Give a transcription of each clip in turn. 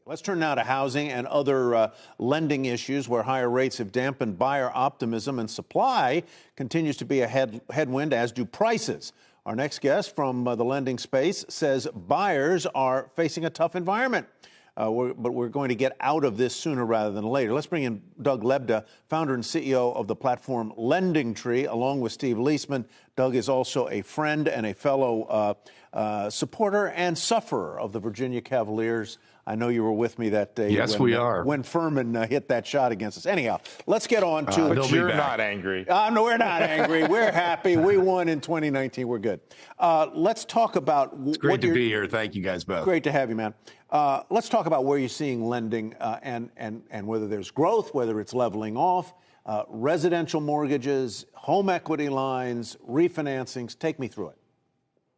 Let's turn now to housing and other lending issues where higher rates have dampened buyer optimism and supply continues to be a headwind, as do prices. Our next guest from the lending space says buyers are facing a tough environment, but we're going to get out of this sooner rather than later. Let's bring in Doug Lebda, founder and CEO of the platform LendingTree, along with Steve Leisman. Doug is also a friend and a fellow supporter and sufferer of the Virginia Cavaliers. I know you were with me that day. Yes, we are. When Furman hit that shot against us. Anyhow, let's get on to... But you're not angry. No, we're not angry. We're happy. We won in 2019. We're good. Let's talk about... It's great to be here. Thank you guys both. Great to have you, man. Let's talk about where you're seeing lending and whether there's growth, whether it's leveling off, residential mortgages, home equity lines, refinancings. Take me through it.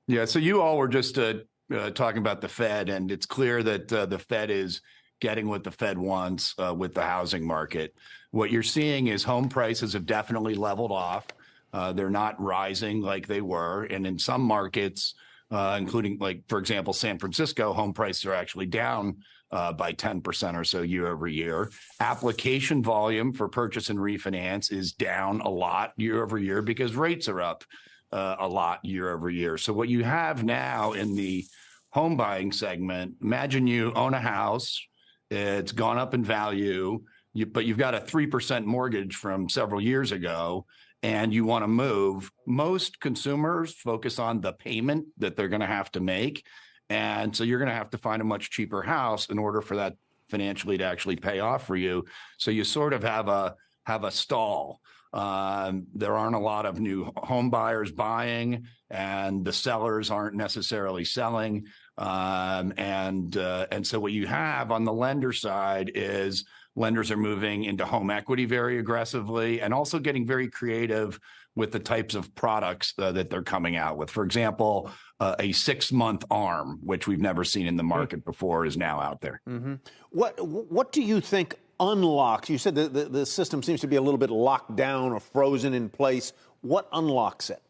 Yeah, so you all were just talking about the Fed, and it's clear that the Fed is getting what the Fed wants with the housing market. What you're seeing is home prices have definitely leveled off. They're not rising like they were. And in some markets, including, like, for example, San Francisco, home prices are actually down by 10% or so year over year. Application volume for purchase and refinance is down a lot year over year because rates are up a lot year over year. So what you have now in the home buying segment, imagine you own a house, it's gone up in value, but you've got a 3% mortgage from several years ago, and you want to move. Most consumers focus on the payment that they're going to have to make. And so you're going to have to find a much cheaper house in order for that financially to actually pay off for you. So you sort of have a stall. There aren't a lot of new home buyers buying, and the sellers aren't necessarily selling. And so what you have on the lender side is lenders are moving into home equity very aggressively and also getting very creative with the types of products that they're coming out with. For example, a 6-month ARM, which we've never seen in the market before, is now out there. Mm-hmm. What do you think unlocks? You said the system seems to be a little bit locked down or frozen in place. What unlocks it?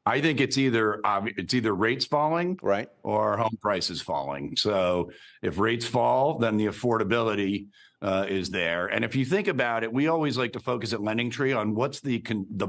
I think it's either rates falling, right, or home prices falling. So if rates fall, then the affordability is there. And if you think about it, we always like to focus at LendingTree on what's the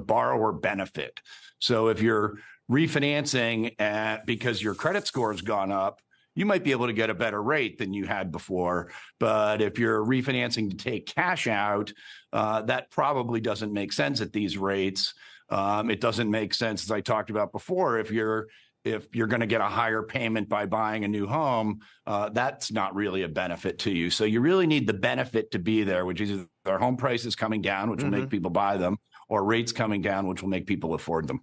borrower benefit. So if you're refinancing because your credit score has gone up, you might be able to get a better rate than you had before. But if you're refinancing to take cash out, that probably doesn't make sense at these rates. It doesn't make sense, as I talked about before, if you're going to get a higher payment by buying a new home, that's not really a benefit to you. So you really need the benefit to be there, which is either home prices coming down, which will make people buy them, or rates coming down, which will make people afford them.